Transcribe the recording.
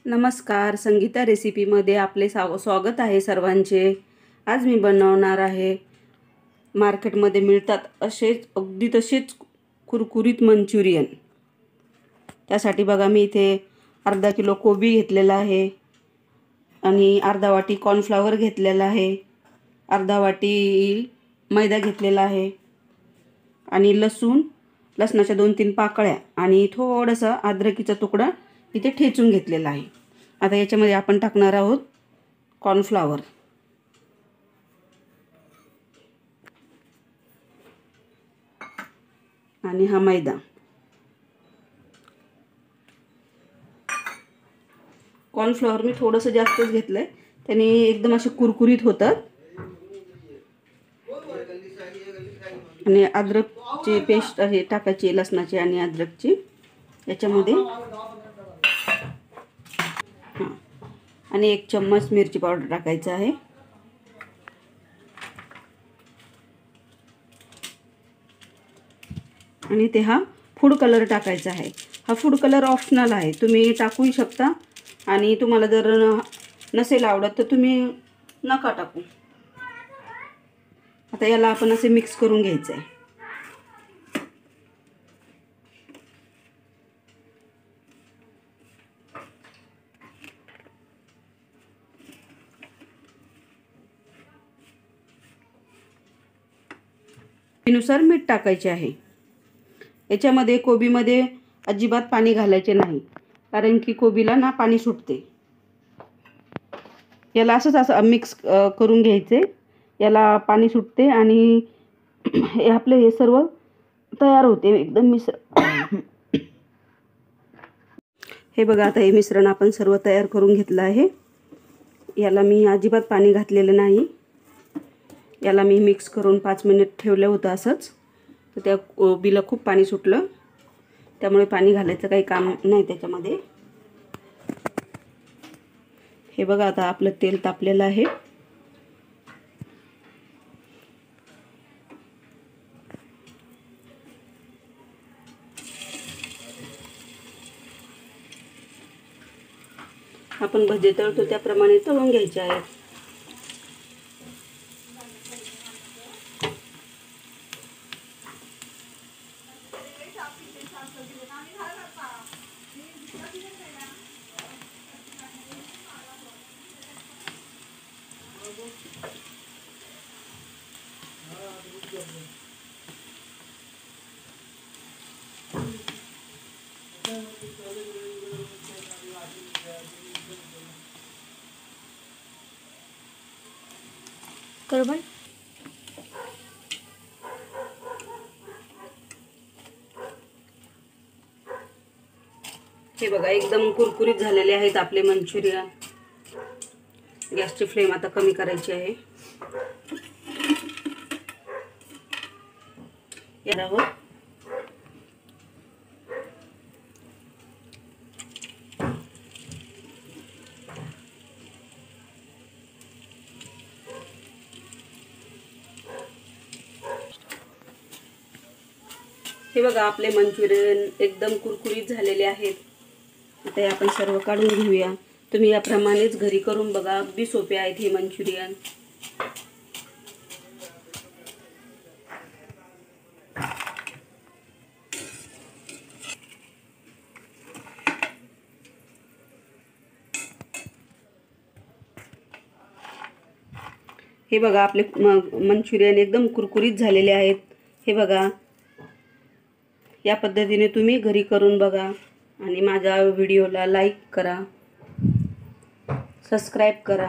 नमस्कार, संगीता रेसिपीमध्ये आपले स्वागत आहे सर्वांचे। आज मी बनवणार आहे मार्केटमध्ये मिळतात असेच अगदी तसेच कुरकुरीत मंचुरियन। त्यासाठी बघा मी इथे अर्धा किलो कोबी घेतलेला आहे आणि अर्धा वाटी कॉर्नफ्लॉवर घेतलेला आहे, अर्धा वाटी मैदा घेतलेला आहे आणि लसणाच्या 2-3 पाकळ्या आणि थोडासा अद्रकीचा तुकडा इथे ठेचून घेतलेला आहे। आता याच्यामध्ये आपण टाकणार आहोत कॉर्नफ्लॉवर आणि हा मैदा। कॉर्नफ्लॉवर मी थोडंसं जास्तच घेतलंय, त्याने एकदम असे कुरकुरीत होतात। आणि अद्रकची पेस्ट आहे टाकायची, लसणाची आणि अद्रकची याच्यामध्ये। आणि 1 चम्मच मिरची पावडर टाकायचा आहे आणि ते हा फूड कलर टाकायचा आहे। हा फूड कलर ऑप्शनल आहे, तुम्ही टाकूही शकता आणि तुम्हाला जर नसेल आवडत तर तुम्ही नका टाकू। आता याला आपण असे मिक्स करून घ्यायचं आहे। नुसार मीठ टाकायचे आहे। याच्यामध्ये कोबीमध्ये अजिबात पाणी घालायचे नाही, कारण की कोबीला ना पाणी सुटते। याला असं मिक्स करून घ्यायचे, याला पाणी सुटते आणि हे सर्व तयार होते एकदम मिश्रण। हे बघा, आता हे मिश्रण आपण सर्व तयार करून घेतलं आहे। याला मी अजिबात पाणी घातलेलं नाही, याला मी मिक्स करून 5 मिनिट ठेवलं होतं असंच। तर त्या कोबीला खूप पाणी सुटलं, त्यामुळे पाणी घालायचं काही काम नाही त्याच्यामध्ये। हे बघा, आता आपलं तेल तापलेलं आहे। आपण भजे तळतो त्याप्रमाणे तळून घ्यायचे आहे। बरोबर, हे बघा एकदम कुरकुरीत झालेले आहेत आपले मंचुरियन। गॅसची फ्लेम आता कमी करायची आहे। यावर हे बघा, आपले मंचुरियन एकदम कुरकुरीत झालेले आहेत। आता हे आपण सर्व काढून घेऊया। तुम्ही याप्रमाणेच घरी करून बघा, अगदी सोपे आहेत हे मंचुरियन। हे बघा, आपले मंचुरियन एकदम कुरकुरीत झालेले आहेत। हे बघा, या पद्धतीने तुम्ही घरी करून बघा आणि माझ्या व्हिडिओला लाईक करा, सबस्क्राईब करा।